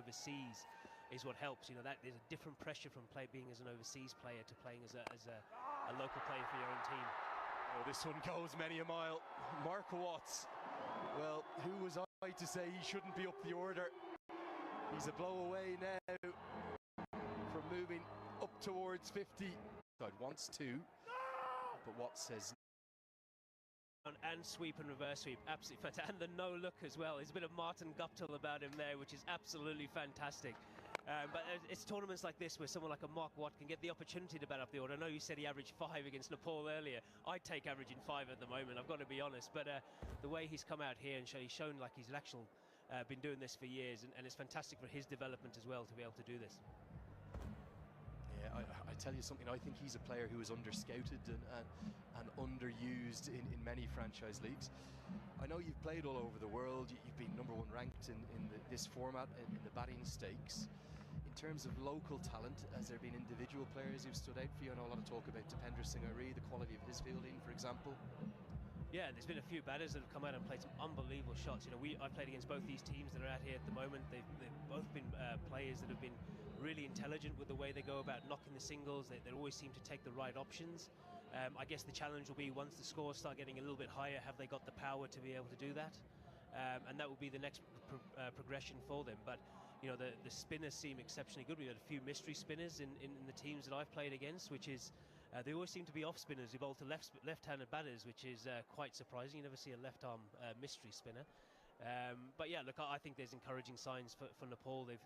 overseas is what helps. You know, that there's a different pressure from being as an overseas player to playing as a local player for your own team. Oh, this one goes many a mile. Marco Watts, well, who was I to say he shouldn't be up the order? He's a blow away now from moving up towards 50. Wants to, but Watts says. And sweep and reverse sweep, absolutely fantastic. And the no look as well. There's a bit of Martin Guptill about him there, which is absolutely fantastic. But it's tournaments like this where someone like a Mark Watt can get the opportunity to bat up the order. I know you said he averaged 5 against Nepal earlier. I'd take averaging 5 at the moment, I've got to be honest. But the way he's come out here and he's shown like he's actually been doing this for years, and it's fantastic for his development as well to be able to do this. Yeah, I tell you something, I think he's a player who is under-scouted and underused in many franchise leagues. I know you've played all over the world, you've been #1 ranked in this format, in the batting stakes. In terms of local talent, has there been individual players who've stood out for you? I know a lot of talk about Dipender Singh Ari, the quality of his fielding, for example. Yeah, there's been a few batters that have come out and played some unbelievable shots. You know, I've played against both these teams that are out here at the moment. They've both been players that have been really intelligent with the way they go about knocking the singles. They always seem to take the right options. I guess the challenge will be once the scores start getting a little bit higher, have they got the power to be able to do that? And that will be the next progression for them. But you know, the spinners seem exceptionally good. We've had a few mystery spinners in the teams that I've played against, which is they always seem to be off spinners who bowl to left-handed batters, which is quite surprising. You never see a left-arm mystery spinner. But yeah, look, I think there's encouraging signs for Nepal. Their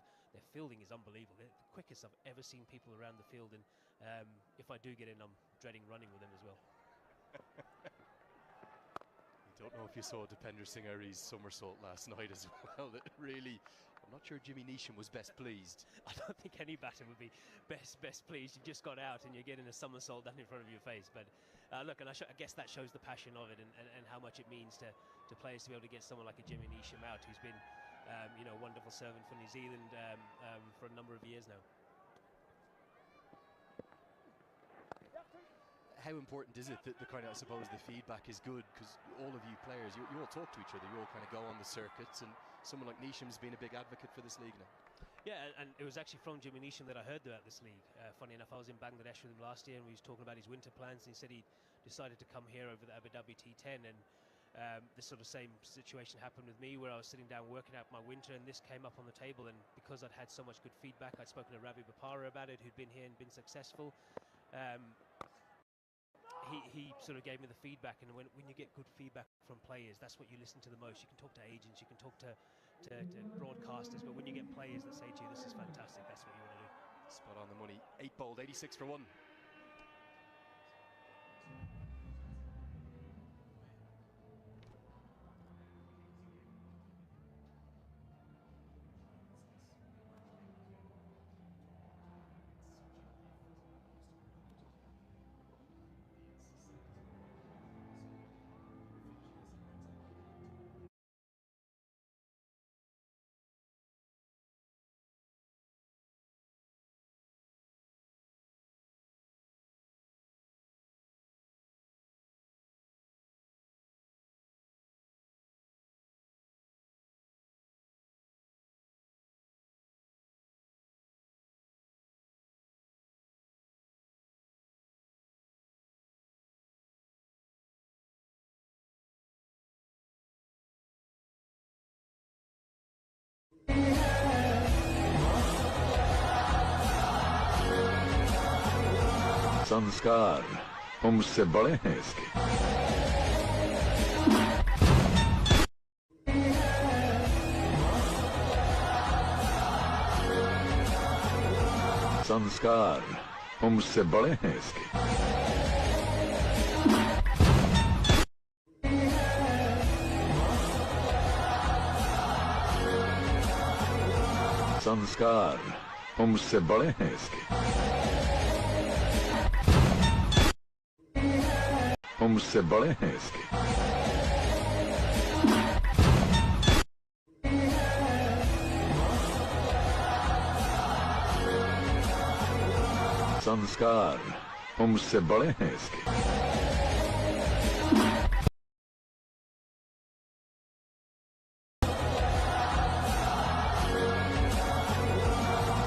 fielding is unbelievable. They're the quickest I've ever seen people around the field, and if I do get in, I'm dreading running with them as well. I don't know if you saw Dipender Singh Ari's somersault last night as well. It really, I'm not sure Jimmy Neesham was best pleased. I don't think any batter would be best pleased. You just got out and you're getting a somersault down in front of your face. But look, and I guess that shows the passion of it and how much it means to players to be able to get someone like a Jimmy Neesham out, who's been you know, a wonderful servant for New Zealand for a number of years now. How important is it that the kind of, I suppose, the feedback is good, because all of you players, you all talk to each other, you all kind of go on the circuits, and someone like Neesham's been a big advocate for this league now. Yeah, and it was actually from Jimmy Neesham that I heard about this league. Funny enough, I was in Bangladesh with him last year, and we was talking about his winter plans, and he said he decided to come here over the Abu Dhabi T10, and the sort of same situation happened with me, where I was sitting down working out my winter, and this came up on the table, and because I'd had so much good feedback, I'd spoken to Ravi Bopara about it, who'd been here and been successful. He sort of gave me the feedback, and when you get good feedback from players, that's what you listen to the most. You can talk to agents, you can talk to broadcasters, but when you get players that say to you, this is fantastic, that's what you want to do. Spot on the money. 8 bowled, 86 for 1. संस्कार वो मुझसे बड़े हैं इसके संस्कार वो मुझसे बड़े हैं इसके संस्कार वो मुझसे बड़े हैं इसके वो मुझसे बड़े हैं इसके संस्कार वो मुझसे बड़े हैं इसके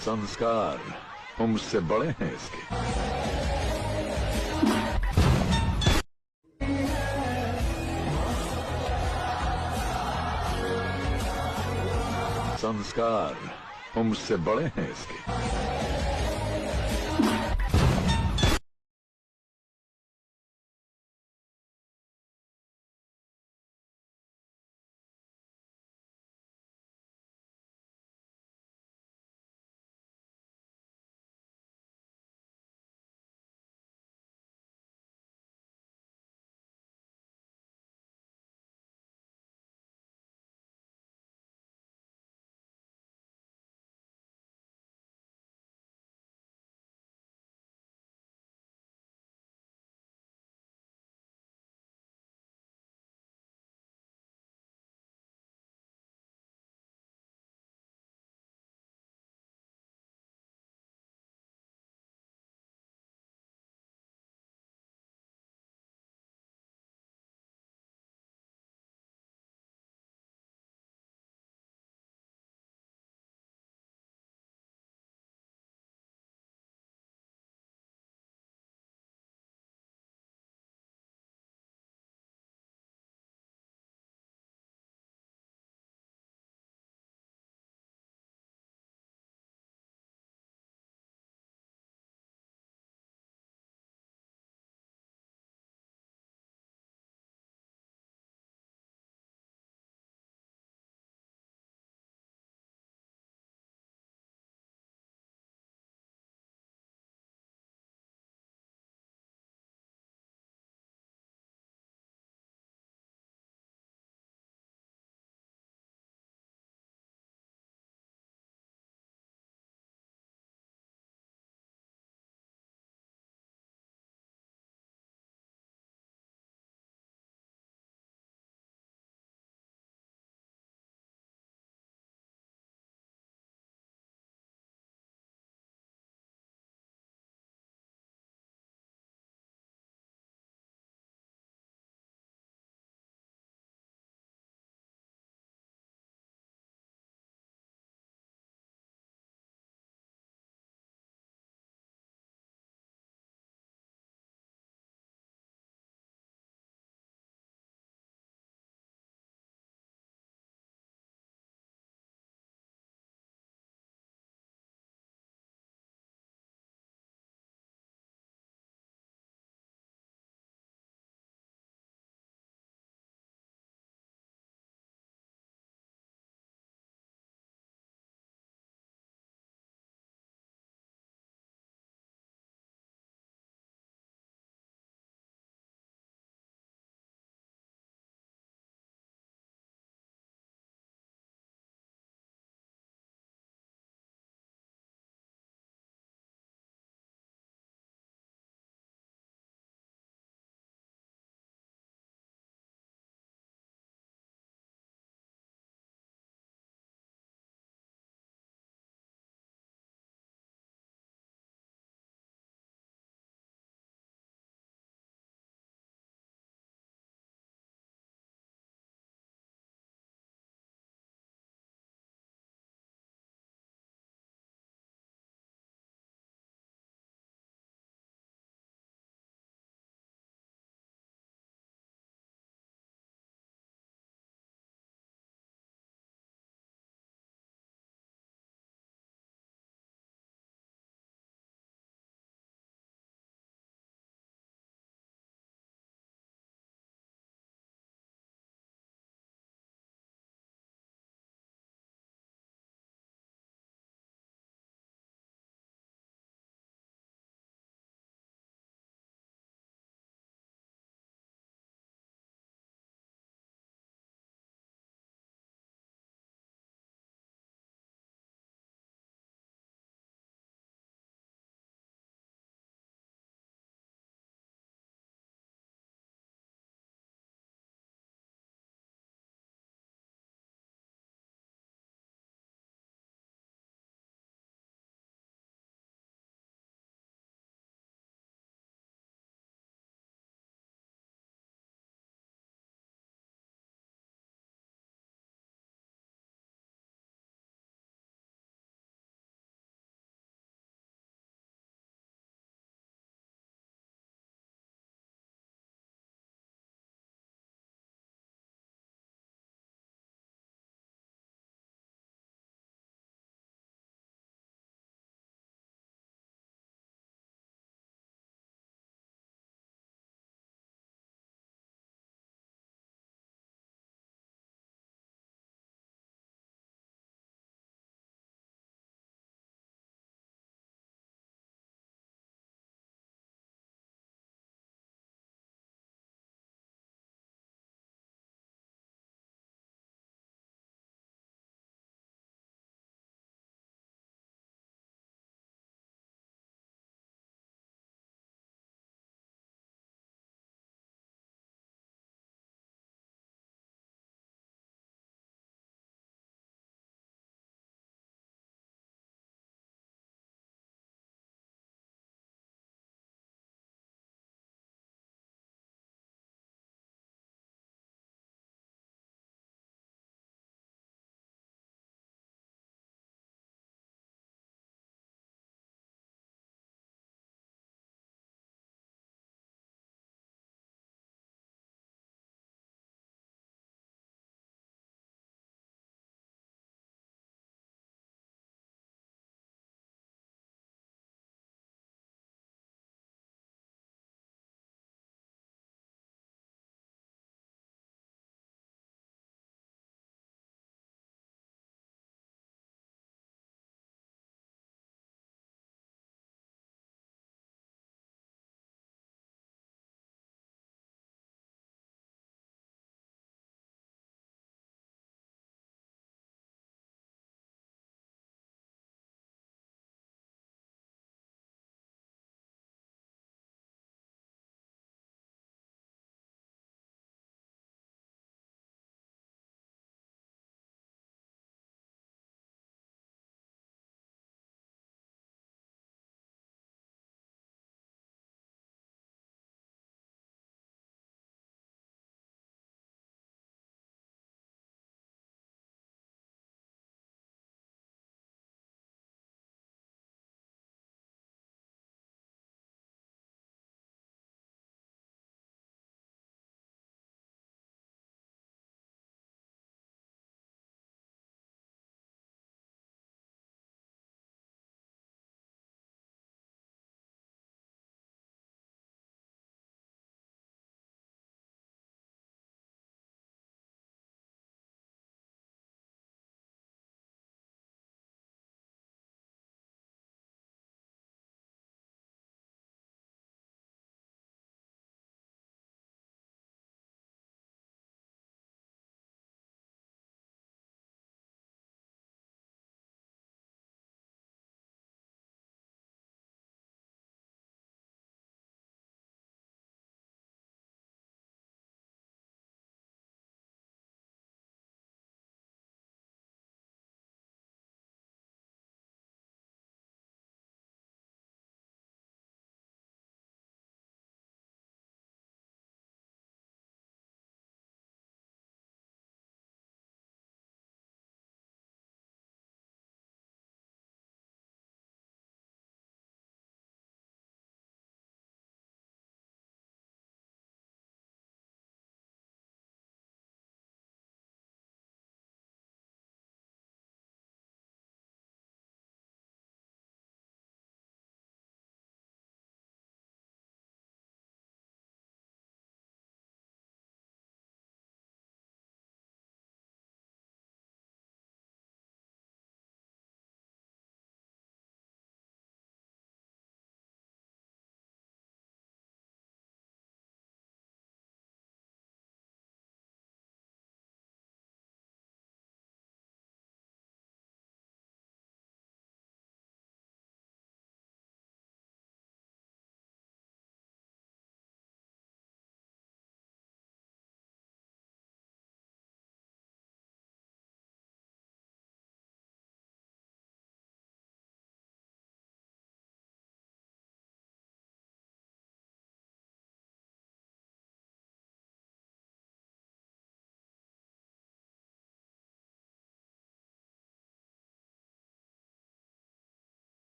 संस्कार हमसे बड़े हैं इसके। संस्कार हमसे बड़े हैं इसके।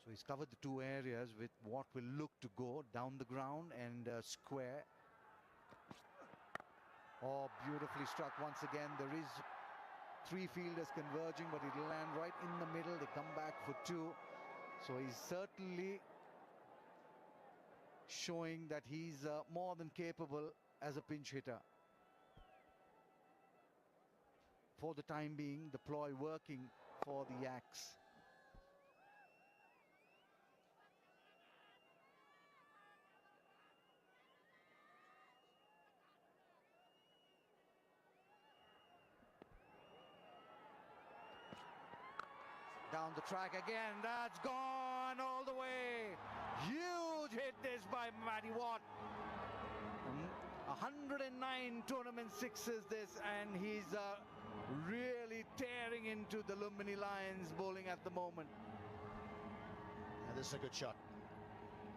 So he's covered the two areas with what will look to go down the ground and square. Oh, beautifully struck once again. There is three fielders converging, but it'll land right in the middle. They come back for two. So he's certainly showing that he's more than capable as a pinch hitter. For the time being, the ploy working for the Yaks. Down the track again, that's gone all the way. Huge hit this by Matty Watt. 109 tournament sixes this, and he's really tearing into the Lumbini Lions bowling at the moment. Now this is a good shot.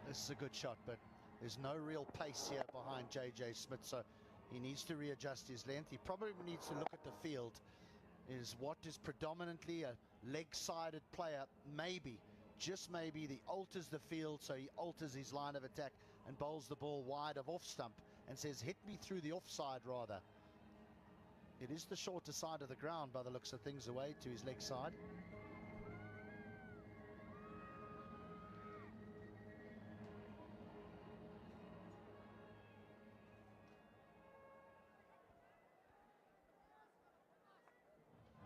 This is a good shot, but there's no real pace here behind JJ Smith, so he needs to readjust his length. He probably needs to look at the field. Is what is predominantly a leg-sided player, maybe, just maybe, he alters the field, so he alters his line of attack and bowls the ball wide of off stump and says, hit me through the offside rather. It is the shorter side of the ground by the looks of things, away to his leg side.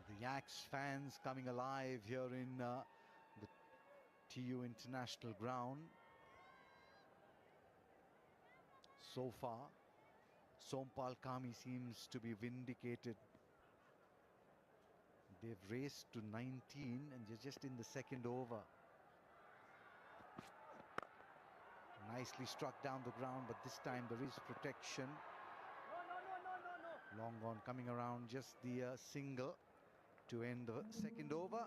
The Yaks fans coming alive here in the TU International Ground. So far, Sompal Kami seems to be vindicated. They've raced to 19 and they're just in the second over. Nicely struck down the ground, but this time there is protection. Long on coming around, just the single to end the second over.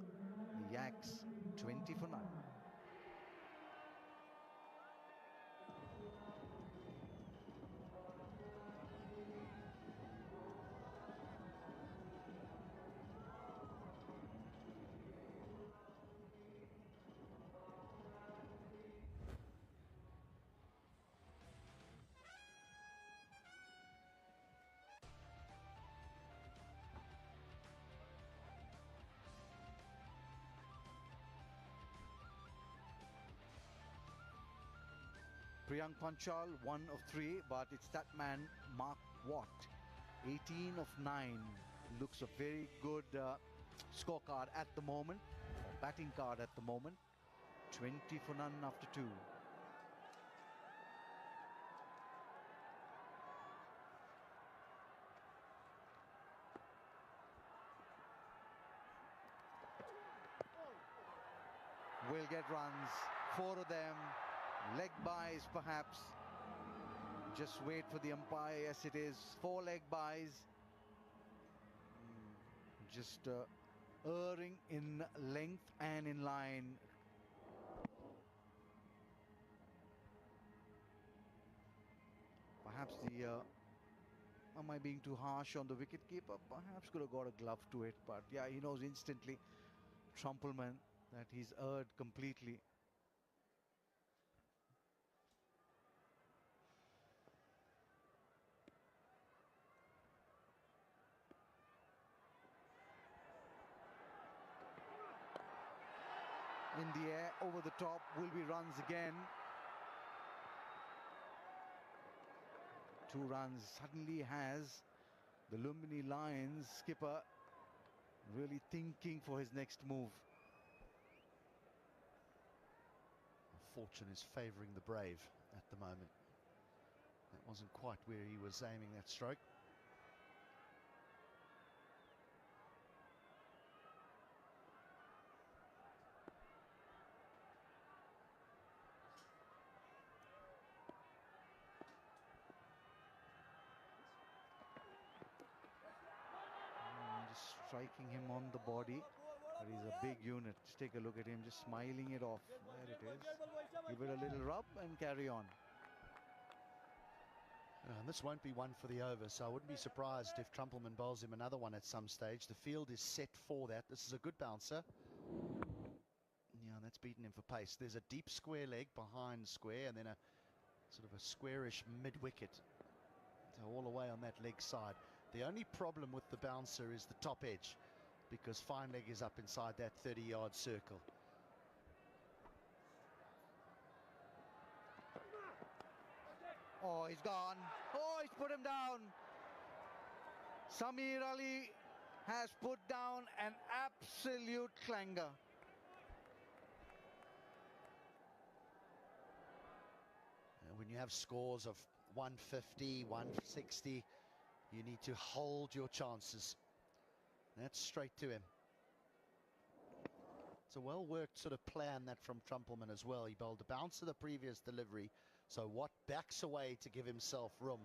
The Yaks 20 for none. Priyank Panchal, 1 of 3, but it's that man, Mark Watt, 18 of 9. Looks a very good scorecard at the moment, or batting card at the moment. 20 for none after 2. Will get runs, 4 of them. Leg buys perhaps. Just wait for the umpire. Yes, it is 4 leg buys. Just erring in length and in line. Perhaps the am I being too harsh on the wicket keeper? Perhaps could have got a glove to it, but yeah, he knows instantly, Trumpelman, that he's erred completely. In the air, over the top, will be runs again. 2 runs suddenly has the Lumbini Lions skipper really thinking for his next move. Fortune is favouring the brave at the moment. That wasn't quite where he was aiming that stroke. Just striking him on the body. But he's a big unit. Just take a look at him, just smiling it off. There it is. Give it a little rub and carry on. And this won't be one for the over, so I wouldn't be surprised if Trumpelman bowls him another one at some stage. The field is set for that. This is a good bouncer. Yeah, that's beaten him for pace. There's a deep square leg behind square, and then a sort of a squarish mid-wicket. So all the way on that leg side. The only problem with the bouncer is the top edge, because fine leg is up inside that 30-yard circle. Oh, he's gone. Oh, he's put him down. Samir Ali has put down an absolute clanger. And when you have scores of 150, 160, you need to hold your chances. That's straight to him. It's a well-worked sort of plan that from Trumpelman as well. He bowled a bouncer the previous delivery, so Watt backs away to give himself room.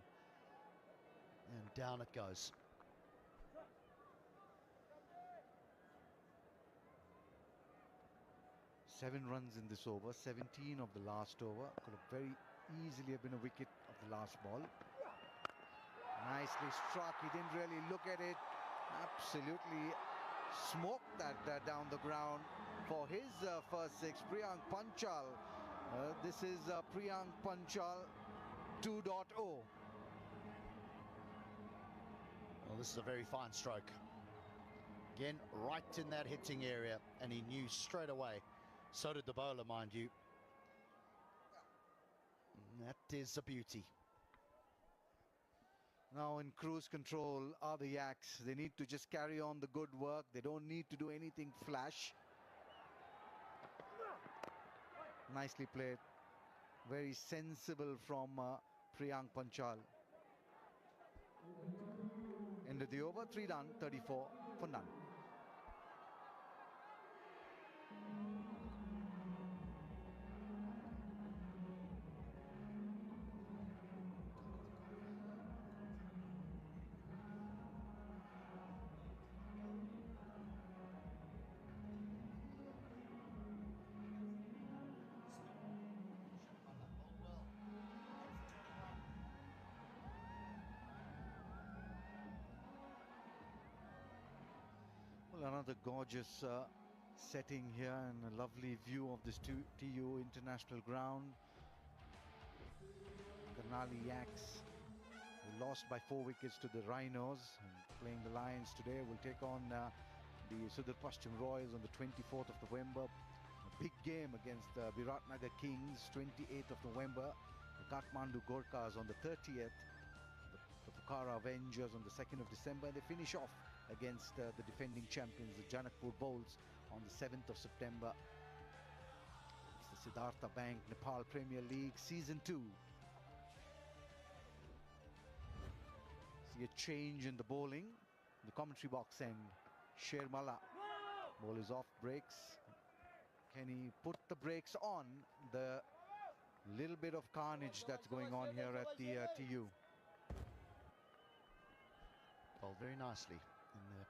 And down it goes. Seven runs in this over, 17 of the last over. Could have very easily have been a wicket of the last ball. Nicely struck. He didn't really look at it. Absolutely smoked that down the ground for his first six. Priyank Panchal. This is Priyank Panchal 2.0. Well, this is a very fine stroke. Again, right in that hitting area, and he knew straight away. So did the bowler, mind you. That is a beauty. Now in cruise control are the Yaks. They need to just carry on the good work. They don't need to do anything flash. Nicely played. Very sensible from Priyank Panchal. End of the over, 3 done, 34 for none. Well, another gorgeous setting here and a lovely view of this TU International Ground. Karnali Yaks, who lost by 4 wickets to the Rhinos, and playing the Lions today, will take on the Sudhir Pashchim Royals on the 24th of November. A big game against Viratnagar Kings, 28th of November. The Kathmandu Gorkhas on the 30th. The Pokhara Avengers on the 2nd of December. They finish off against the defending champions, the Janakpur Bulls, on the 7th of September. It's the Siddhartha Bank Nepal Premier League Season 2. See a change in the bowling. The commentary box end, Shermala. Ball is off breaks. Can he put the brakes on the little bit of carnage that's going on here at the TU? Bowled very nicely in the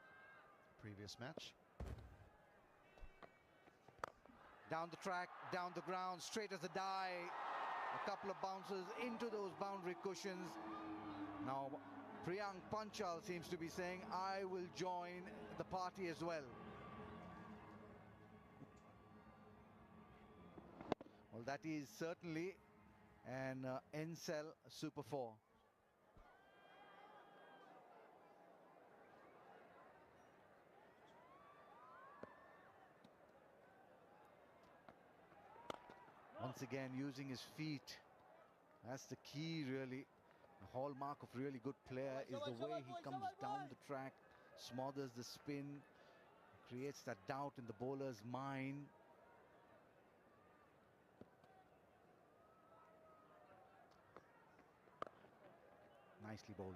previous match. Down the track, down the ground, straight as a die. A couple of bounces into those boundary cushions. Now Priyank Panchal seems to be saying, I will join the party as well. Well, that is certainly an Ncell Super 4. Once again, using his feet. That's the key, really. The hallmark of really good player is the way he comes down the track, smothers the spin, creates that doubt in the bowler's mind. Nicely bowled.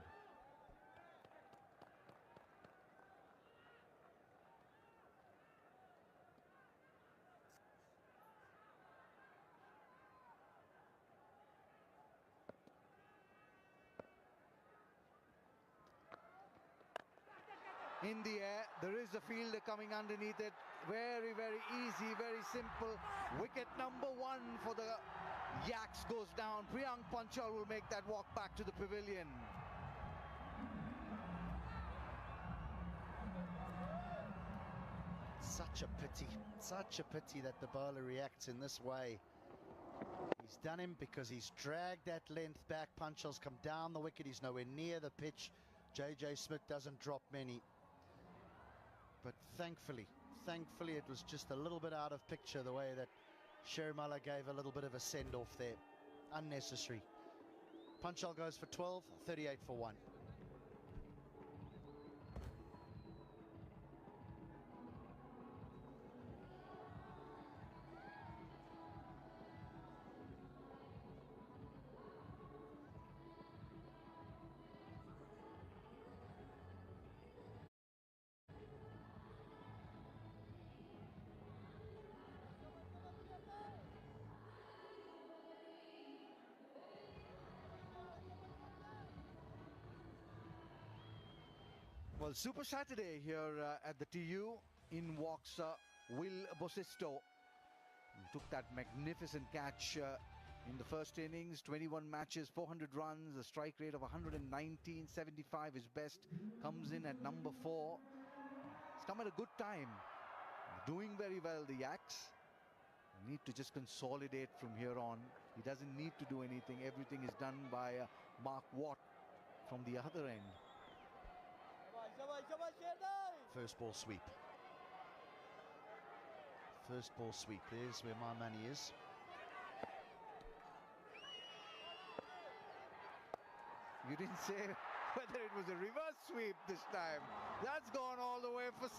In the air, there is a fielder coming underneath it. Very, very easy, very simple. Wicket number 1 for the Yaks goes down. Priyank Panchal will make that walk back to the pavilion. Such a pity that the bowler reacts in this way. He's done him because he's dragged that length back. Panchal's come down the wicket. He's nowhere near the pitch. JJ Smith doesn't drop many. But thankfully, it was just a little bit out of picture, the way that Shermala gave a little bit of a send-off there. Unnecessary. Panchal goes for 12, 38 for 1. Well, Super Saturday here at the TU. In walks Will Bosisto. He took that magnificent catch in the first innings. 21 matches, 400 runs, a strike rate of 119.75 is best. Comes in at number 4. He's come at a good time. Doing very well, the Yaks. Need to just consolidate from here on. He doesn't need to do anything. Everything is done by Mark Watt from the other end. First ball sweep. First ball sweep. There's where my money is. You didn't say whether it was a reverse sweep this time. That's gone all the way for 6.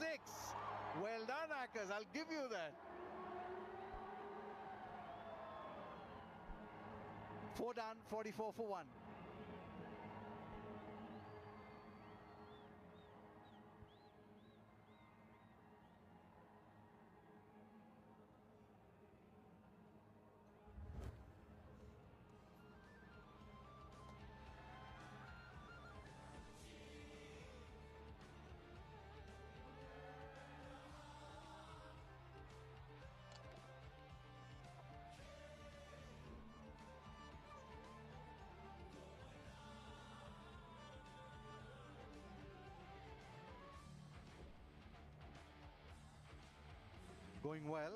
Well done, Akers. I'll give you that. 4 done, 44 for 1. Going well.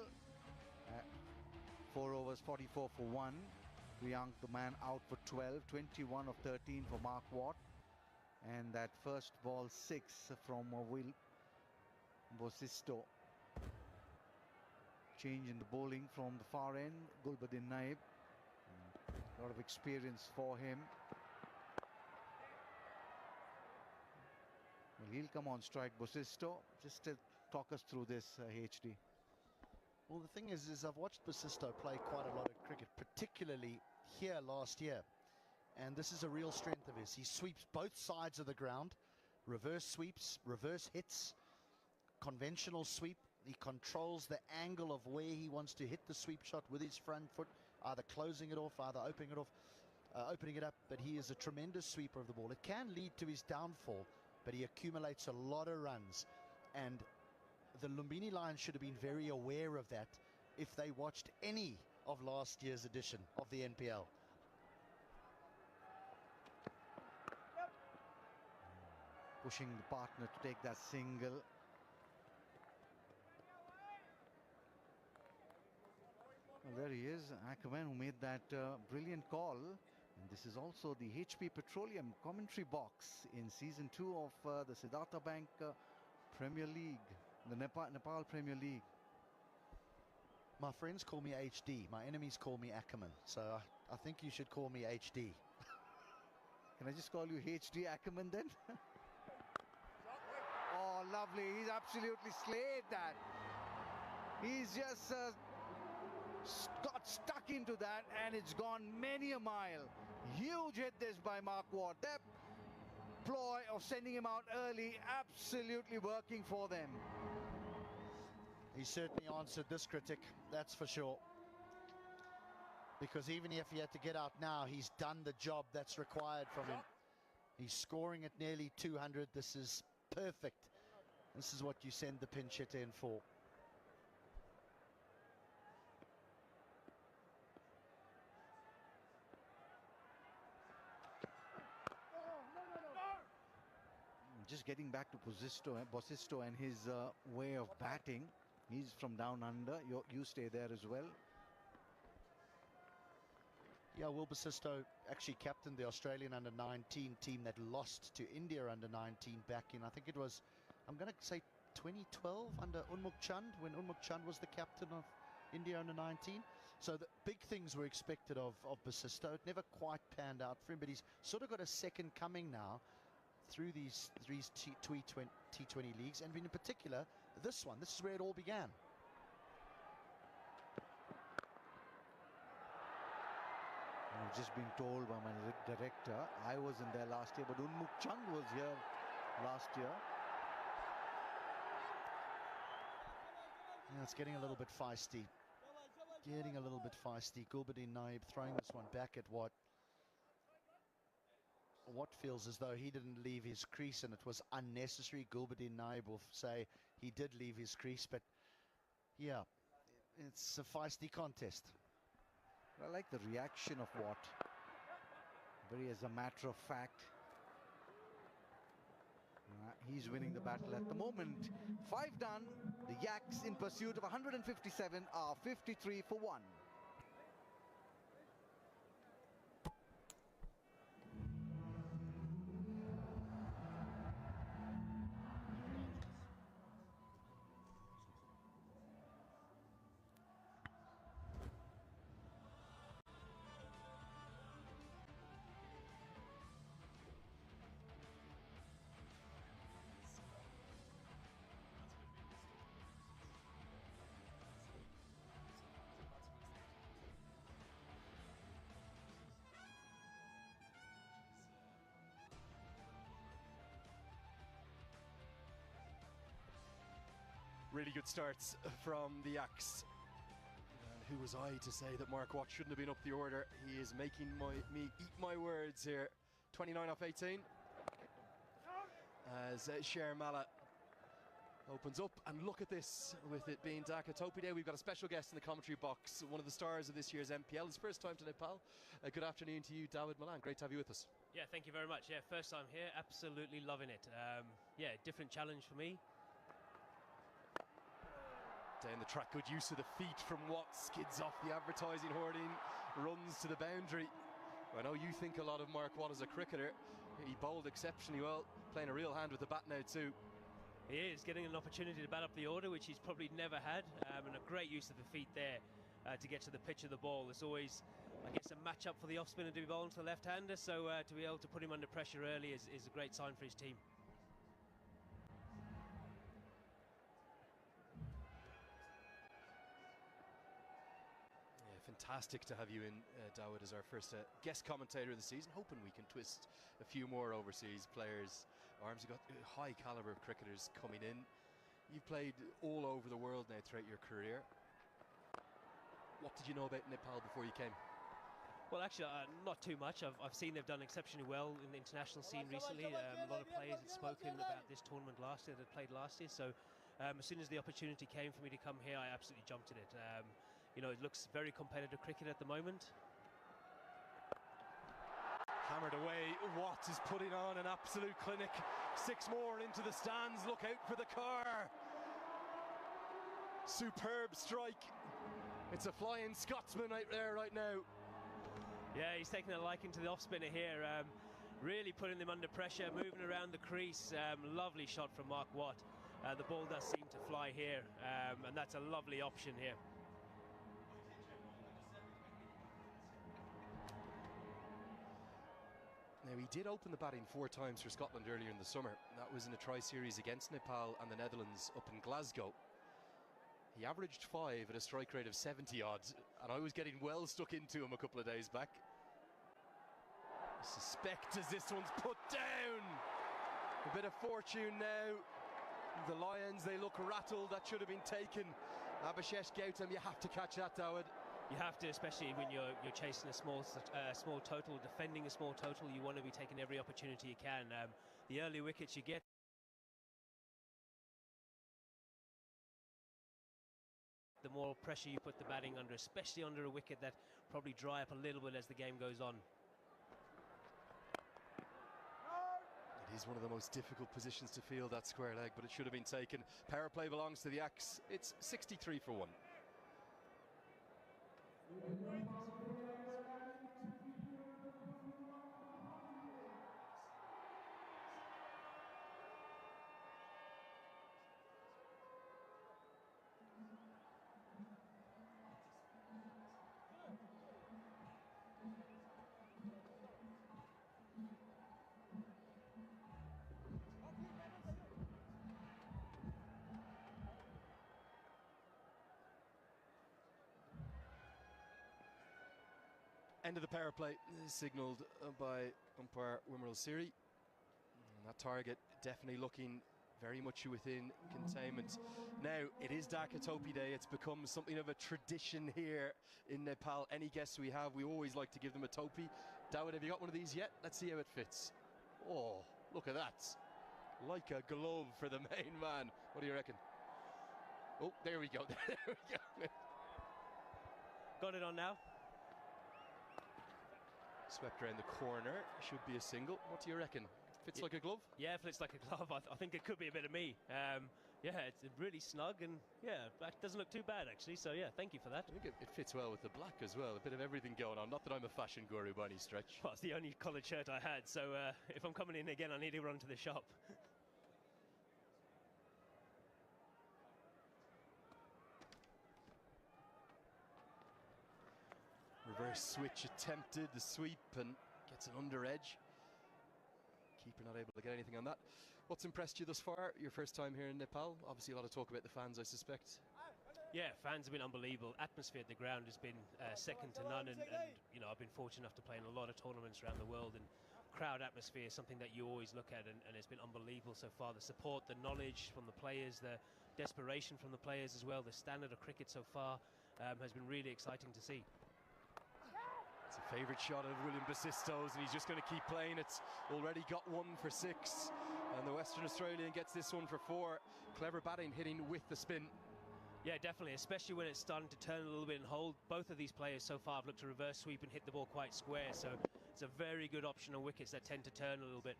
4 overs, 44 for 1. Priyank, the man, out for 12. 21 of 13 for Mark Watt. And that first ball 6 from Will Bosisto. Change in the bowling from the far end. Gulbuddin Naib. A lot of experience for him. Well, he'll come on strike, Bosisto. Just talk us through this, HD. Well, the thing is I've watched Bosisto play quite a lot of cricket, particularly here last year. And this is a real strength of his. He sweeps both sides of the ground. Reverse sweeps, reverse hits, conventional sweep. He controls the angle of where he wants to hit the sweep shot with his front foot, either closing it off, either opening it up. But he is a tremendous sweeper of the ball. It can lead to his downfall, but he accumulates a lot of runs. And the Lumbini Lions should have been very aware of that if they watched any of last year's edition of the NPL. Pushing the partner to take that single. Well, there he is, Ackerman, who made that brilliant call. And this is also the HP Petroleum commentary box in Season 2 of the Siddhartha Bank Premier League. The Nepal Premier League. My friends call me HD. My enemies call me Ackerman. So I think you should call me HD. Can I just call you HD Ackerman then? Oh, lovely. He's absolutely slayed that. He's just got stuck into that, and it's gone many a mile. Huge hit this by Mark Watt. That ploy of sending him out early, absolutely working for them. He certainly answered this critic, that's for sure. Because even if he had to get out now, he's done the job that's required from him. He's scoring at nearly 200. This is perfect. This is what you send the pinch hitter in for. getting back to Bosisto and his way of batting. He's from down under. You stay there as well. Yeah, Will Bosisto actually captained the Australian under-19 team that lost to India under-19 back in, I think it was, I'm going to say 2012 under Unmukt Chand, when Unmukt Chand was the captain of India under-19. So the big things were expected of Bosisto. It never quite panned out for him, but he's sort of got a second coming now through these T20 leagues, and in particular this one. This is where it all began. I've just been told by my director, I wasn't there last year, but Unmukt Chand was here last year. Yeah, it's getting a little bit feisty. Getting a little bit feisty. Gulbuddin Naib throwing this one back at what feels as though he didn't leave his crease and it was unnecessary. Gulbuddin Naib will say he did leave his crease, but yeah, it's a feisty contest. I like the reaction of Watt. Very as a matter of fact. He's winning the battle at the moment. 5 done. The Yaks in pursuit of 157 are 53 for 1. Really good starts from the Yaks. And who was I to say that Mark Watt shouldn't have been up the order? He is making me eat my words here. 29 off 18. As Sher Mala opens up, and look at this, with it being Dhaka Topi Day. We've got a special guest in the commentary box, one of the stars of this year's MPL. His first time to Nepal. Good afternoon to you, David Malan. Great to have you with us. Yeah, thank you very much. Yeah, first time here, absolutely loving it. Yeah, different challenge for me. Down the track, good use of the feet from Watt, skids off the advertising hoarding, runs to the boundary. I know you think a lot of Mark Watt as a cricketer. He bowled exceptionally well, playing a real hand with the bat now too. He is getting an opportunity to bat up the order, which he's probably never had, and a great use of the feet there to get to the pitch of the ball. There's always, I guess, a match-up for the off-spinner to be bowling to the left-hander, so to be able to put him under pressure early is a great sign for his team. Fantastic to have you in, Dawood, as our first guest commentator of the season. Hoping we can twist a few more overseas players' arms. You've got high caliber of cricketers coming in. You've played all over the world now throughout your career. What did you know about Nepal before you came? Well, actually, not too much. I've seen they've done exceptionally well in the international scene recently. A lot of players had spoken about this tournament last year, that played last year. So as soon as the opportunity came for me to come here, I absolutely jumped at it. You know, it looks very competitive cricket at the moment. Hammered away. Watt is putting on an absolute clinic. 6 more into the stands. Look out for the car. Superb strike. It's a flying Scotsman right there right now. Yeah, he's taking a liking to the off-spinner here. Really putting them under pressure, moving around the crease. Lovely shot from Mark Watt. The ball does seem to fly here, and that's a lovely option here. Now, he did open the batting 4 times for Scotland earlier in the summer. That was in a tri-series against Nepal and the Netherlands up in Glasgow. He averaged 5 at a strike rate of 70-odd, and I was getting well stuck into him a couple of days back. I suspect as this one's put down. A bit of fortune now. The Lions, they look rattled. That should have been taken. Abhishek Gautam, you have to catch that, Dawood. You have to, especially when you're chasing a small total, defending a small total. You want to be taking every opportunity you can. The early wickets you get, the more pressure you put the batting under, especially under a wicket that probably dry up a little bit as the game goes on. It is one of the most difficult positions to field, that square leg, but it should have been taken. Power play belongs to the Axe. It's 63 for 1. End of the power play signalled by umpire Wimerl Siri. And that target definitely looking very much within containment. Now, it is Dhaka Topi Day. It's become something of a tradition here in Nepal. Any guests we have, we always like to give them a topi. Dawid, have you got one of these yet? Let's see how it fits. Oh, look at that. Like a glove for the main man. What do you reckon? Oh, there we go. There we go. Got it on now. Swept around the corner, should be a single. What do you reckon? Fits like a glove? Yeah, fits like a glove. I think it could be a bit of me. Yeah, it's really snug, and yeah, that doesn't look too bad actually. So yeah, thank you for that. I think it fits well with the black as well. A bit of everything going on. Not that I'm a fashion guru by any stretch. Well, it's the only coloured shirt I had, so if I'm coming in again, I need to run to the shop. Reverse switch attempted, the sweep, and gets an under edge. Keeper not able to get anything on that. What's impressed you thus far? Your first time here in Nepal? Obviously a lot of talk about the fans, I suspect. Yeah, fans have been unbelievable. Atmosphere at the ground has been second to none, and you know, I've been fortunate enough to play in a lot of tournaments around the world, and crowd atmosphere is something that you always look at, and it's been unbelievable so far. The support, the knowledge from the players, the desperation from the players as well, the standard of cricket so far has been really exciting to see. It's a favourite shot of William Basisto's, and he's just going to keep playing. It's already got 1 for 6, and the Western Australian gets this one for 4. Clever batting, hitting with the spin. Yeah, definitely, especially when it's starting to turn a little bit and hold. Both of these players so far have looked to reverse sweep and hit the ball quite square, so it's a very good option on wickets that tend to turn a little bit.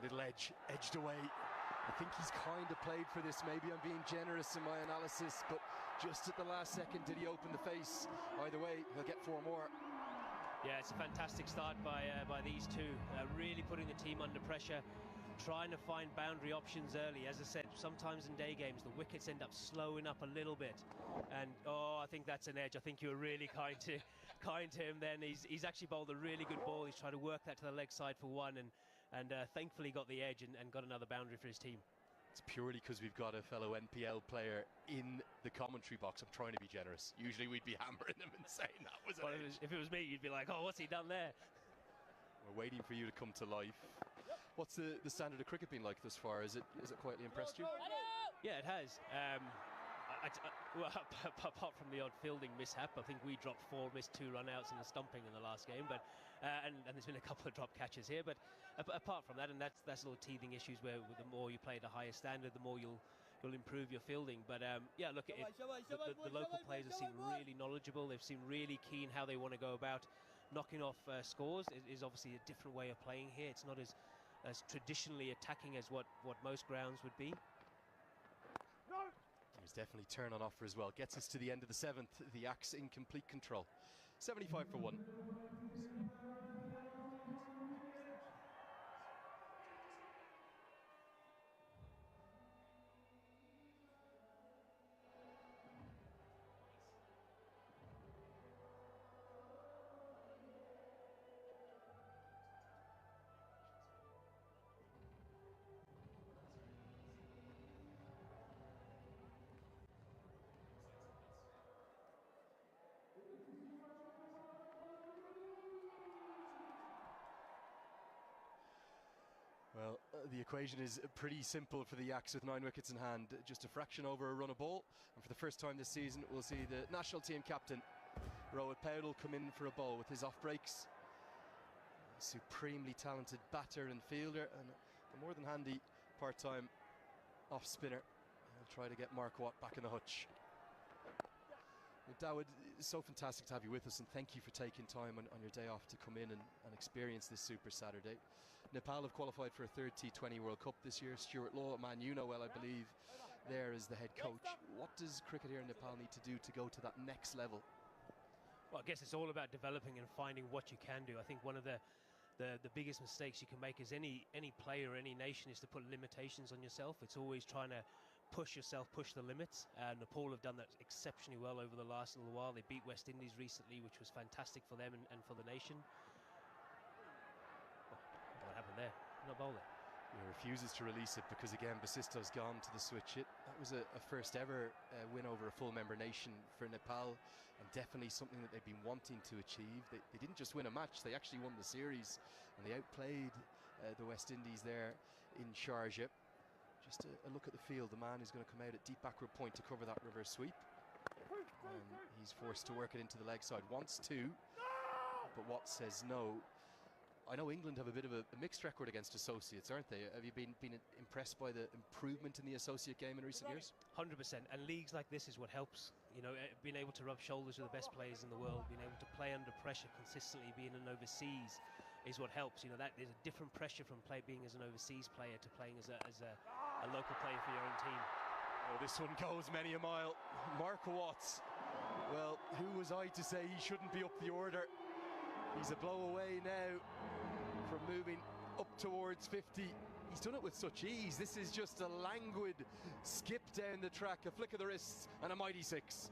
Little edge, edged away. I think he's kind of played for this. Maybe I'm being generous in my analysis, but just at the last second did he open the face. Either way, he'll get 4 more. Yeah, it's a fantastic start by these two, really putting the team under pressure, trying to find boundary options early. As I said, sometimes in day games the wickets end up slowing up a little bit, and I think that's an edge. I think you were really kind to him then. He's actually bowled a really good ball. He's tried to work that to the leg side for 1, and thankfully got the edge and got another boundary for his team. It's purely because we've got a fellow NPL player in the commentary box. I'm trying to be generous. Usually we'd be hammering him and saying that was an edge. If it was me, you'd be like, oh, what's he done there? We're waiting for you to come to life. What's the standard of cricket been like thus far? Is it quietly impressed you? Yeah, it has. Well, apart from the odd fielding mishap, I think we dropped 4, missed 2 run-outs and a stumping in the last game, but and there's been a couple of drop catches here, but apart from that, and that's little teething issues where the more you play at a higher standard, the more you'll improve your fielding. But yeah, look, the local players have seemed really knowledgeable. They've seemed really keen how they want to go about knocking off scores. It is obviously a different way of playing here. It's not as traditionally attacking as what most grounds would be. There's definitely turn on offer as well. Gets us to the end of the 7th. The Axe in complete control. 75 for 1. Well, the equation is pretty simple for the Yaks with 9 wickets in hand. Just a fraction over a run of ball. And for the first time this season, we'll see the national team captain, Rohit Paudel, come in for a ball with his off breaks. Supremely talented batter and fielder, and a more than handy part-time off spinner. He'll try to get Mark Watt back in the hutch. Dawood, it's so fantastic to have you with us, and thank you for taking time on your day off to come in and experience this Super Saturday. Nepal have qualified for a third T20 World Cup this year. Stuart Law, a man you know well, I believe, there is the head coach. What does cricket here in Nepal need to do to go to that next level? Well, I guess it's all about developing and finding what you can do. I think one of the biggest mistakes you can make as any player or any nation is to put limitations on yourself. It's always trying to push yourself, push the limits. Nepal have done that exceptionally well over the last little while. They beat West Indies recently, which was fantastic for them and for the nation. Oh, what happened there? Not bowling. He refuses to release it because, again, Basisto's gone to the switch hit. That was a first ever win over a full member nation for Nepal, and definitely something that they've been wanting to achieve. They didn't just win a match, they actually won the series, and they outplayed the West Indies there in Sharjah. Just a look at the field. The man is going to come out at deep backward point to cover that reverse sweep, and he's forced to work it into the leg side. Wants to, but Watt says no. I know England have a bit of a mixed record against associates, aren't they? Have you been impressed by the improvement in the associate game in recent years? 100%. And leagues like this is what helps. You know, being able to rub shoulders with the best players in the world, being able to play under pressure consistently, being an overseas is what helps. You know, that there's a different pressure from being as an overseas player to playing as a local player for your own team. Oh, this one goes many a mile. Mark Watts. Well, who was I to say he shouldn't be up the order? He's a blow away now from moving up towards 50. He's done it with such ease. This is just a languid skip down the track, a flick of the wrists, and a mighty 6.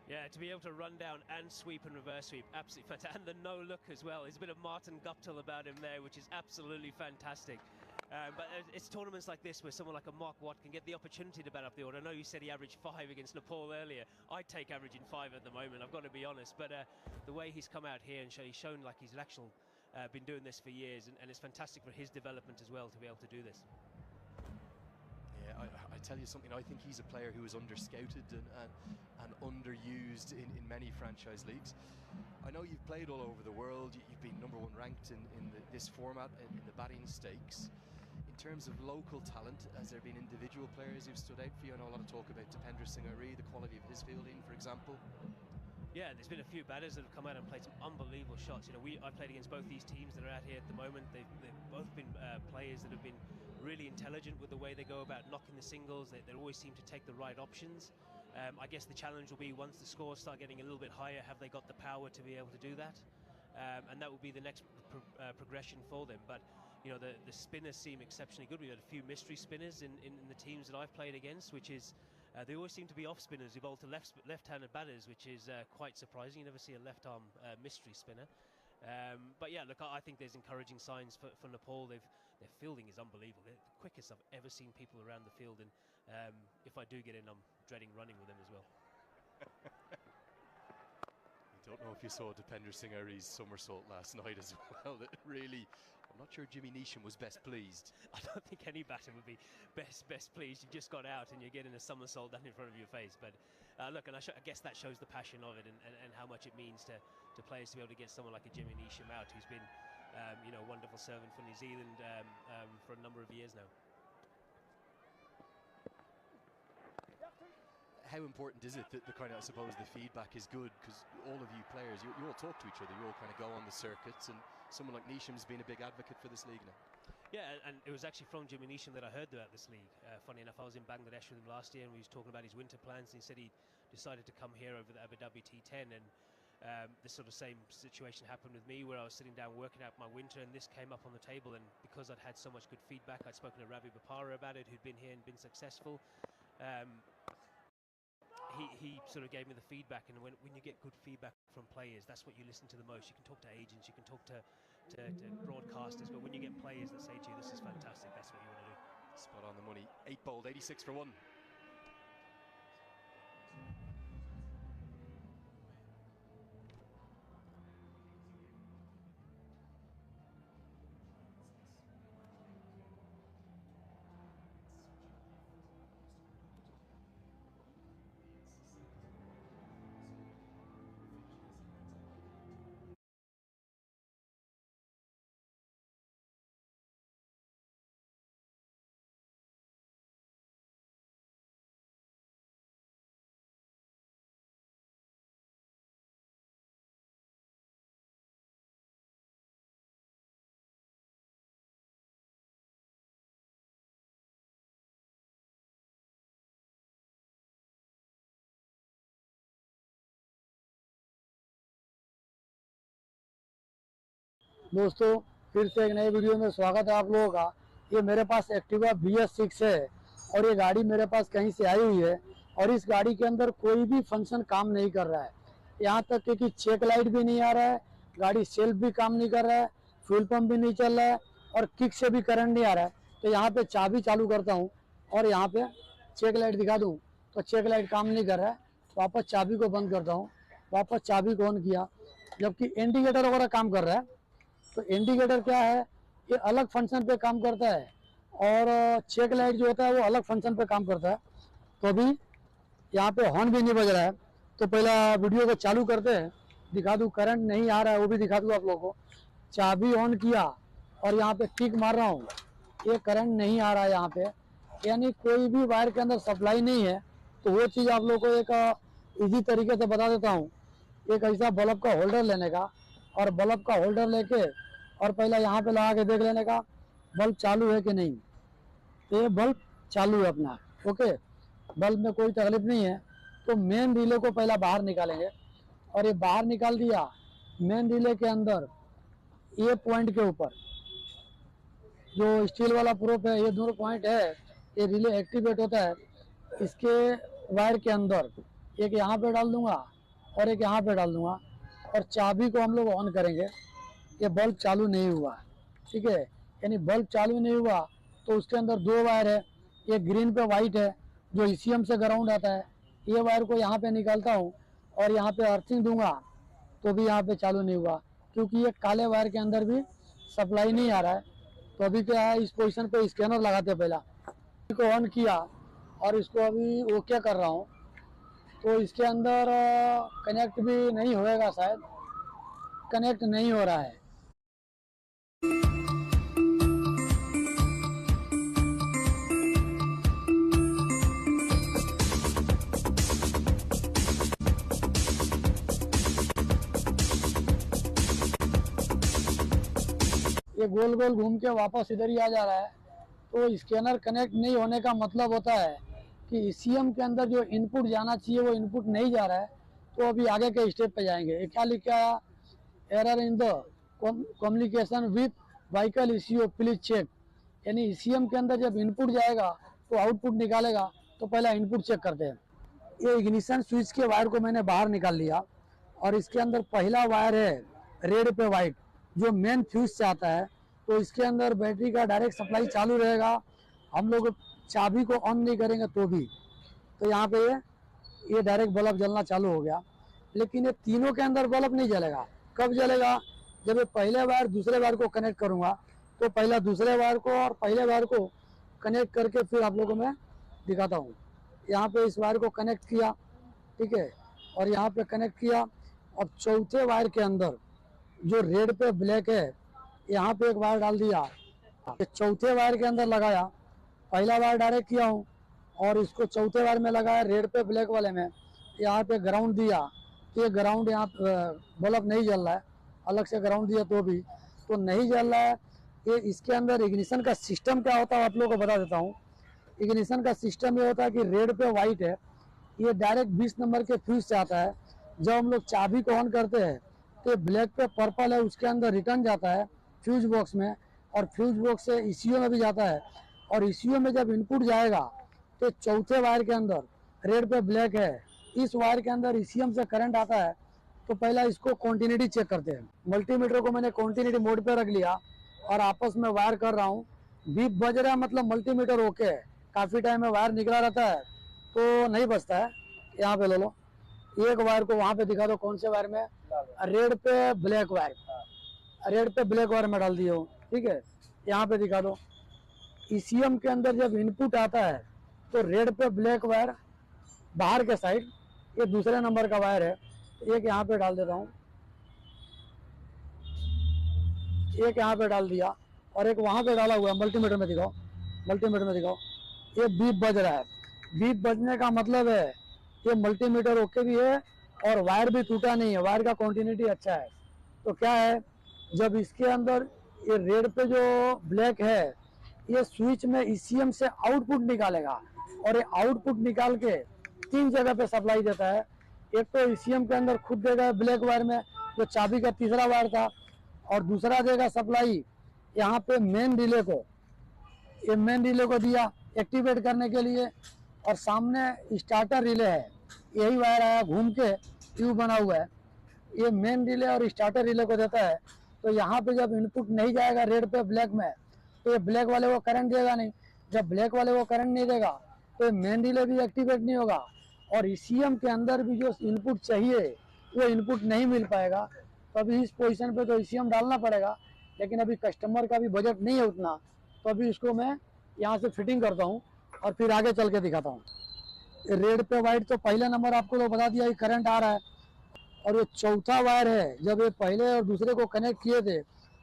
Yeah, to be able to run down and sweep and reverse sweep, absolutely fantastic. And the no look as well. There's a bit of Martin Guptill about him there, which is absolutely fantastic. But it's tournaments like this where someone like a Mark Watt can get the opportunity to bat up the order. I know you said he averaged 5 against Nepal earlier. I'd take averaging 5 at the moment, I've got to be honest. But the way he's come out here and he's shown like he's actual been doing this for years, and it's fantastic for his development as well to be able to do this. Yeah, I tell you something, I think he's a player who is under-scouted and underused in many franchise leagues. I know you've played all over the world, you've been number 1 ranked in this format, in the batting stakes. In terms of local talent, has there been individual players who've stood out for you? I know a lot of talk about Dipender Singh Ari, the quality of his fielding, for example. Yeah, there's been a few batters that have come out and played some unbelievable shots. You know, I've played against both these teams that are out here at the moment. They've both been players that have been really intelligent with the way they go about knocking the singles. They always seem to take the right options. I guess the challenge will be once the scores start getting a little bit higher, have they got the power to be able to do that? And that will be the next progression for them. But you know, the spinners seem exceptionally good. We've had a few mystery spinners in the teams that I've played against, which is they always seem to be off spinners who bowl to left-handed batters, which is quite surprising. You never see a left-arm mystery spinner. But yeah, look, I think there's encouraging signs for Nepal. Their fielding is unbelievable. They're the quickest I've ever seen people around the field, and if I do get in, I'm dreading running with them as well. I don't know if you saw Dipender Singh Ari's somersault last night as well. It really, I'm not sure Jimmy Neesham was best pleased. I don't think any batter would be best pleased. You just got out and you're getting a somersault down in front of your face. But look, and I guess that shows the passion of it and how much it means to players to be able to get someone like a Jimmy Neesham out, who's been you know, a wonderful servant for New Zealand for a number of years now. How important is it that the kind of, I suppose, the feedback is good? Because all of you players, you all talk to each other, you all kind of go on the circuits, and someone like Neesham's been a big advocate for this league now. Yeah, and it was actually from Jimmy Neesham that I heard about this league. Funny enough, I was in Bangladesh with him last year, and we was talking about his winter plans, and he said he decided to come here over the Abu Dhabi T10, and this sort of same situation happened with me, where I was sitting down working out my winter, and this came up on the table, and because I'd had so much good feedback, I'd spoken to Ravi Bopara about it, who'd been here and been successful. He sort of gave me the feedback, and when you get good feedback from players, that's what you listen to the most. You can talk to agents, you can talk to broadcasters, but when you get players that say to you, this is fantastic, that's what you want to do. Spot on the money. 8 bowled, 86 for 1. दोस्तों फिर से एक नए video में स्वागत है आप लोगों का। ये मेरे पास एक्टिवा BS6 है और ये गाड़ी मेरे पास कहीं से आई हुई है और इस गाड़ी के अंदर कोई भी फंक्शन काम नहीं कर रहा है। यहाँ तक कि चेक लाइट भी नहीं आ रहा है, गाड़ी सेल्फ भी काम नहीं कर रहा है, फ्यूल पंप भी नहीं चल रहा है और किक से भी करंट नहीं आ रहा है। तो यहाँ पे चाबी चालू करता हूँ और यहाँ पे चेक लाइट दिखा दूँ तो चेक लाइट काम नहीं कर रहा है। वापस चाबी को बंद करता हूँ, वापस चाबी को ऑन किया, जबकि इंडिकेटर वगैरह काम कर रहा है। तो इंडिकेटर क्या है, ये अलग फंक्शन पे काम करता है और चेक लाइट जो होता है वो अलग फंक्शन पे काम करता है। तो अभी यहाँ पे हॉर्न भी नहीं बज रहा है। तो पहला वीडियो को चालू करते हैं, दिखा दूँ करंट नहीं आ रहा है वो भी दिखा दूँ आप लोगों को। चाबी ऑन किया और यहाँ पे किक मार रहा हूँ, ये करंट नहीं आ रहा है यहाँ पे, यानी कोई भी वायर के अंदर सप्लाई नहीं है। तो वो चीज़ आप लोगों को एक इजी तरीके से बता देता हूँ। एक ऐसा बल्ब का होल्डर लेने का और बल्ब का होल्डर लेके और पहला यहाँ पे लगा के देख लेने का बल्ब चालू है कि नहीं। तो ये बल्ब चालू है अपना, ओके, बल्ब में कोई तकलीफ नहीं है। तो मेन रिले को पहला बाहर निकालेंगे और ये बाहर निकाल दिया। मेन रिले के अंदर ये पॉइंट के ऊपर जो स्टील वाला प्रोप है, ये दोनों पॉइंट है, ये रिले एक्टिवेट होता है। इसके वायर के अंदर एक यहाँ पे डाल दूंगा और एक यहाँ पे डाल दूंगा और चाबी को हम लोग ऑन करेंगे। ये बल्ब चालू नहीं हुआ, ठीक है, यानी बल्ब चालू नहीं हुआ। तो उसके अंदर दो वायर है, एक ग्रीन पे वाइट है जो ECM से ग्राउंड आता है। ये वायर को यहाँ पे निकालता हूँ और यहाँ पे अर्थिंग दूंगा तो भी यहाँ पे चालू नहीं हुआ, क्योंकि ये काले वायर के अंदर भी सप्लाई नहीं आ रहा है। तो अभी क्या है, इस पोजीशन पे स्कैनर लगाते हैं। पहला इसको ऑन किया और इसको अभी ओके कर रहा हूँ। तो इसके अंदर कनेक्ट भी नहीं होएगा, शायद कनेक्ट नहीं हो रहा है। ये गोल गोल घूम के वापस इधर ही आ जा रहा है। तो स्कैनर कनेक्ट नहीं होने का मतलब होता है कि ECM के अंदर जो इनपुट जाना चाहिए वो इनपुट नहीं जा रहा है। तो अभी आगे के स्टेप पे जाएंगे। क्या लिखा है, error in the communication with vehicle ECU please check. यानी ECM के अंदर जब इनपुट जाएगा तो आउटपुट निकालेगा, तो पहला इनपुट चेक करते हैं। ये इग्निशन स्विच के वायर को मैंने बाहर निकाल लिया और इसके अंदर पहला वायर है रेड पे वाइट जो मेन फ्यूज से आता है। तो इसके अंदर बैटरी का डायरेक्ट सप्लाई चालू रहेगा, हम लोग चाबी को ऑन नहीं करेंगे तो भी। तो यहाँ पे ये डायरेक्ट बल्ब जलना चालू हो गया। लेकिन ये तीनों के अंदर बल्ब नहीं जलेगा। कब जलेगा, जब ये पहले वायर दूसरे वायर को कनेक्ट करूँगा। तो पहला दूसरे वायर को और पहले वायर को कनेक्ट करके फिर आप लोगों को मैं दिखाता हूँ। यहाँ पे इस वायर को कनेक्ट किया, ठीक है, और यहाँ पे कनेक्ट किया। अब चौथे वायर के अंदर जो रेड पे ब्लैक है, यहाँ पे एक वायर डाल दिया, चौथे वायर के अंदर लगाया। पहला वायर डायरेक्ट किया हूँ और इसको चौथे वायर में लगाया रेड पे ब्लैक वाले में। यहाँ पे ग्राउंड दिया, तो ये ग्राउंड यहाँ बल्ब नहीं जल रहा है। अलग से ग्राउंड दिया तो भी तो नहीं जल रहा है। ये इसके अंदर इग्निशन का सिस्टम क्या होता है आप लोगों को बता देता हूँ। इग्निशन का सिस्टम ये होता है कि रेड पे वाइट है, ये डायरेक्ट 20 नंबर के फ्यूज से आता है। जब हम लोग चाबी को ऑन करते हैं तो ब्लैक पे पर्पल है, उसके अंदर रिटर्न जाता है फ्यूज बॉक्स में और फ्यूज बॉक्स से ECU में भी जाता है। और ECU में जब इनपुट जाएगा तो चौथे वायर के अंदर रेड पे ब्लैक है, इस वायर के अंदर ECM से करंट आता है। तो पहला इसको कॉन्टिन्यूटी चेक करते हैं। मल्टीमीटर को मैंने कॉन्टिन्यूटी मोड पे रख लिया और आपस में वायर कर रहा हूँ। बीप बज रहा है मतलब मल्टीमीटर ओके है। काफ़ी टाइम में वायर निकला रहता है तो नहीं बचता है। यहाँ पे ले लो, एक वायर को वहाँ पे दिखा दो कौन से वायर में, रेड पे ब्लैक वायर, रेड पे ब्लैक वायर में डाल दिए हो, ठीक है। यहाँ पे दिखा दो ECM के अंदर जब इनपुट आता है तो रेड पे ब्लैक वायर बाहर के साइड, ये दूसरे नंबर का वायर है। एक यहाँ पे डाल देता हूँ, एक यहाँ पे डाल दिया और एक वहाँ पे डाला हुआ है। मल्टीमीटर में दिखाओ, मल्टीमीटर में दिखाओ, ये बीप बज रहा है। बीप बजने का मतलब है ये मल्टीमीटर ओके भी है और वायर भी टूटा नहीं है, वायर का कॉन्टिन्यूटी अच्छा है। तो क्या है, जब इसके अंदर ये रेड पे जो ब्लैक है ये स्विच में ECM से आउटपुट निकालेगा और ये आउटपुट निकाल के 3 जगह पे सप्लाई देता है। एक तो ECM के अंदर खुद देगा ब्लैक वायर में जो चाबी का तीसरा वायर था, और दूसरा देगा सप्लाई यहाँ पे मेन रिले को। ये मेन रिले को दिया एक्टिवेट करने के लिए, और सामने स्टार्टर रिले है, यही वायर आया घूम के ट्यूब बना हुआ है, ये मेन रिले और स्टार्टर रिले को देता है। तो यहाँ पे जब इनपुट नहीं जाएगा रेड पे ब्लैक में, तो ये ब्लैक वाले वो करंट देगा नहीं। जब ब्लैक वाले वो करंट नहीं देगा तो मेन रिले भी एक्टिवेट नहीं होगा, और ECM के अंदर भी जो इनपुट चाहिए वो इनपुट नहीं मिल पाएगा। तो अभी इस पोजीशन पे तो ECM डालना पड़ेगा, लेकिन अभी कस्टमर का भी बजट नहीं है उतना, तो अभी इसको मैं यहाँ से फिटिंग करता हूँ और फिर आगे चल के दिखाता हूँ। रेड पे वाइट तो पहले नंबर आपको तो बता दिया, करंट आ रहा है, और ये चौथा वायर है। जब ये पहले और दूसरे को कनेक्ट किए थे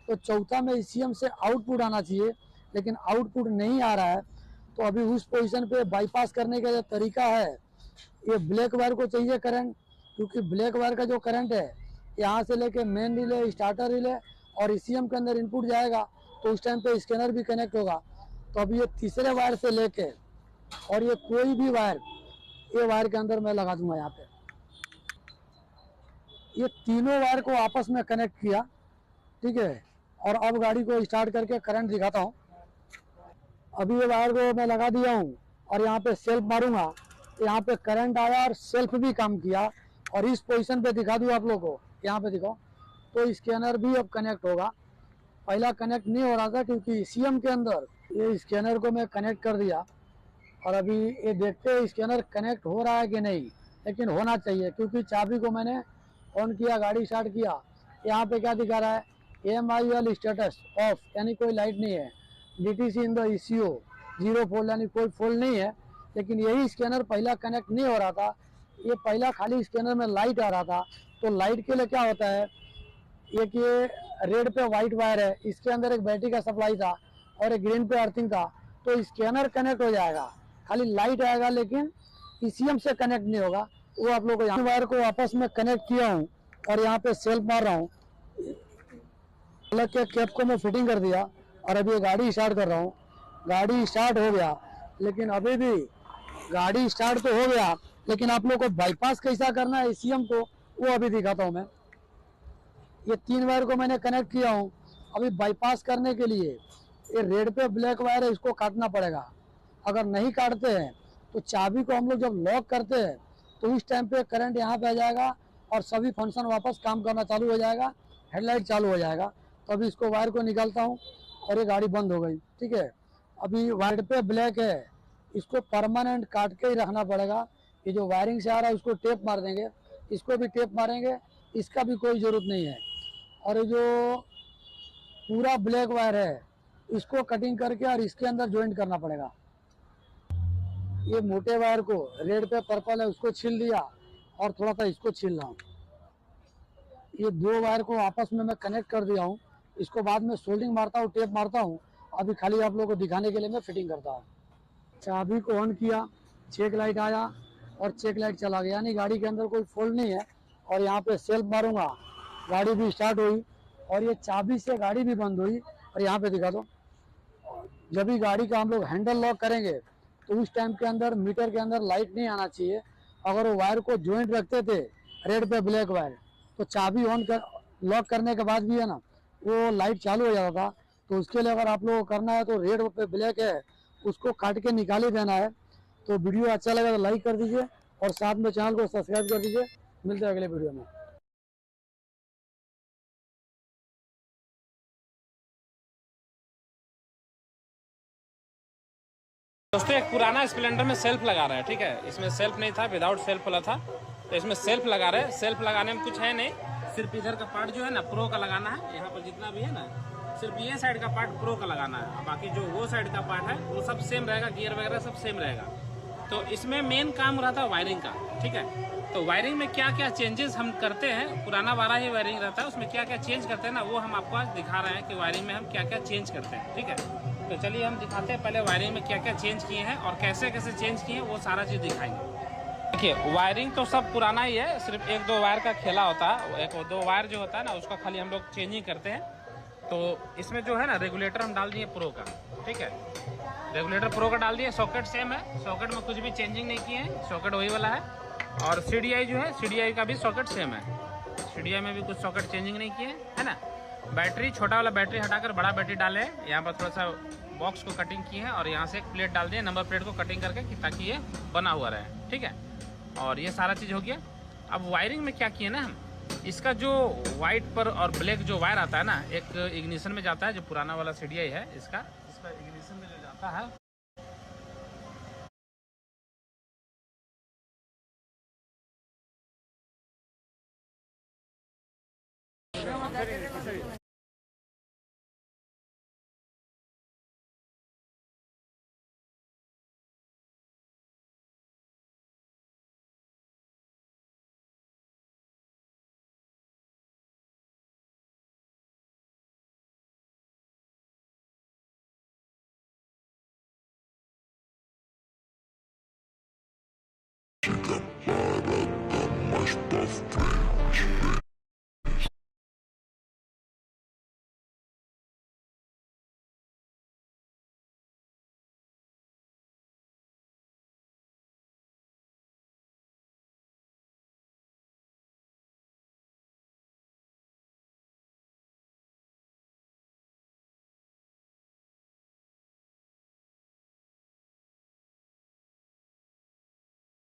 तो चौथा में ECM से आउटपुट आना चाहिए, लेकिन आउटपुट नहीं आ रहा है। तो अभी उस पोजीशन पे बाईपास करने का जो तरीका है, ये ब्लैक वायर को चाहिए करंट, क्योंकि ब्लैक वायर का जो करंट है यहाँ से लेके मेन रिले, स्टार्टर रिले और ECM के अंदर इनपुट जाएगा, तो उस टाइम पे स्कैनर भी कनेक्ट होगा। तो अभी ये तीसरे वायर से लेके और ये कोई भी वायर, ये वायर के अंदर मैं लगा दूंगा यहाँ पे। ये तीनों वायर को आपस में कनेक्ट किया, ठीक है। और अब गाड़ी को स्टार्ट करके करंट दिखाता हूँ। अभी ये वायर को मैं लगा दिया हूँ और यहाँ पे सेल्फ मारूंगा, तो यहाँ पे करंट आया और सेल्फ भी काम किया। और इस पोजीशन पे दिखा दूँ आप लोगों को, यहाँ पे दिखाओ, तो स्कैनर भी अब कनेक्ट होगा। पहला कनेक्ट नहीं हो रहा था क्योंकि ECM के अंदर ये स्कैनर को मैं कनेक्ट कर दिया, और अभी ये देखते हैं स्कैनर कनेक्ट हो रहा है कि नहीं, लेकिन होना चाहिए क्योंकि चाबी को मैंने ऑन किया, गाड़ी स्टार्ट किया। यहाँ पे क्या दिखा रहा है, AMIL स्टेटस ऑफ, यानी कोई लाइट नहीं है। DTC in the ECO 0 fold, यानी कोई फोल्ड नहीं है। लेकिन यही स्कैनर पहला कनेक्ट नहीं हो रहा था, ये पहला खाली स्कैनर में लाइट आ रहा था। तो लाइट के लिए क्या होता है, एक ये रेड पे वाइट वायर है, इसके अंदर एक बैटरी का सप्लाई था और एक ग्रीन पे अर्थिंग था, तो स्कैनर कनेक्ट हो जाएगा, खाली लाइट आएगा, लेकिन ECM से कनेक्ट नहीं होगा। वो आप लोग को यहाँ वायर को आपस में कनेक्ट किया हूँ और यहाँ पे सेल्फ मार रहा हूँ। अलग के कैप को मैं फिटिंग कर दिया और अभी गाड़ी स्टार्ट कर रहा हूँ। गाड़ी स्टार्ट हो गया, लेकिन अभी भी गाड़ी स्टार्ट तो हो गया, लेकिन आप लोग को बाईपास कैसा करना है ECM को, वो अभी दिखाता हूँ मैं। ये 3 वायर को मैंने कनेक्ट किया हूँ। अभी बाईपास करने के लिए ये रेड पे ब्लैक वायर है, इसको काटना पड़ेगा। अगर नहीं काटते हैं तो चाबी को हम लोग जब लॉक करते हैं तो उस टाइम पे करंट यहाँ पे आ जाएगा और सभी फंक्शन वापस काम करना चालू हो जाएगा, हेडलाइट चालू हो जाएगा। तो अभी इसको वायर को निकालता हूँ और ये गाड़ी बंद हो गई, ठीक है। अभी वायर पे ब्लैक है, इसको परमानेंट काट के ही रखना पड़ेगा। ये जो वायरिंग से आ रहा है उसको टेप मार देंगे, इसको भी टेप मारेंगे, इसका भी कोई ज़रूरत नहीं है। और ये जो पूरा ब्लैक वायर है इसको कटिंग करके और इसके अंदर ज्वाइंट करना पड़ेगा। ये मोटे वायर को, रेड पे पर्पल है उसको छील दिया और थोड़ा सा इसको छील रहा हूँ। ये 2 वायर को आपस में मैं कनेक्ट कर दिया हूँ। इसको बाद में सोल्डिंग मारता हूँ, टेप मारता हूँ। अभी खाली आप लोगों को दिखाने के लिए मैं फिटिंग करता हूँ। चाबी को ऑन किया, चेक लाइट आया और चेक लाइट चला गया, यानी गाड़ी के अंदर कोई फॉल्ट नहीं है। और यहाँ पे सेल्फ मारूंगा, गाड़ी भी स्टार्ट हुई और ये चाबी से गाड़ी भी बंद हुई। और यहाँ पे दिखा दो, जब भी गाड़ी का हम लोग हैंडल लॉक करेंगे तो उस टाइम के अंदर मीटर के अंदर लाइट नहीं आना चाहिए। अगर वो वायर को ज्वाइंट रखते थे रेड पे ब्लैक वायर, तो चाबी ऑन कर लॉक करने के बाद भी है ना वो लाइट चालू हो जाता था। तो उसके लिए अगर आप लोगों को करना है तो रेड पे ब्लैक है उसको काट के निकाल ही देना है। तो वीडियो अच्छा लगा तो लाइक कर दीजिए और साथ में चैनल को सब्सक्राइब कर दीजिए। मिलते हैं अगले वीडियो में। दोस्तों एक पुराना स्प्लेंडर में सेल्फ लगा रहा है, ठीक है। इसमें सेल्फ नहीं था, विदाउट सेल्फ वाला था, तो इसमें सेल्फ लगा रहे हैं। सेल्फ लगाने में कुछ है नहीं, सिर्फ इधर का पार्ट जो है ना प्रो का लगाना है। यहाँ पर जितना भी है ना, सिर्फ ये साइड का पार्ट प्रो का लगाना है, बाकी जो वो साइड का पार्ट है वो सब सेम रहेगा, गियर वगैरह सब सेम रहेगा। तो इसमें मेन काम रहा था वायरिंग का, ठीक है। तो वायरिंग में क्या क्या चेंजेस हम करते हैं, पुराना वाला ही वायरिंग रहता है, उसमें क्या क्या चेंज करते हैं ना, वो हम आपको आज दिखा रहे हैं कि वायरिंग में हम क्या क्या चेंज करते हैं, ठीक है। तो चलिए हम दिखाते हैं पहले वायरिंग में क्या क्या चेंज किए हैं और कैसे कैसे चेंज किए हैं, वो सारा चीज़ दिखाएंगे। देखिए वायरिंग तो सब पुराना ही है, सिर्फ 1-2 वायर का खेला होता है। 1-2 वायर जो होता है ना उसका खाली हम लोग चेंजिंग करते हैं। तो इसमें जो है ना रेगुलेटर हम डाल दिए प्रो का, ठीक है। रेगुलेटर प्रो का डाल दिए, सॉकेट सेम है, सॉकेट में कुछ भी चेंजिंग नहीं किए हैं, सॉकेट वही वाला है। और CDI जो है, CDI का भी सॉकेट सेम है, CDI में भी कुछ सॉकेट चेंजिंग नहीं किए है ना। बैटरी, छोटा वाला बैटरी हटाकर बड़ा बैटरी डाले। यहाँ पर थोड़ा सा बॉक्स को कटिंग किए हैं और यहाँ से एक प्लेट डाल दिए, नंबर प्लेट को कटिंग करके कि ताकि ये बना हुआ रहे, ठीक है। और ये सारा चीज़ हो गया। अब वायरिंग में क्या किए ना हम, इसका जो वाइट पर और ब्लैक जो वायर आता है ना, एक इग्निशन में जाता है, जो पुराना वाला CDI है इसका इग्निशन में जो जाता है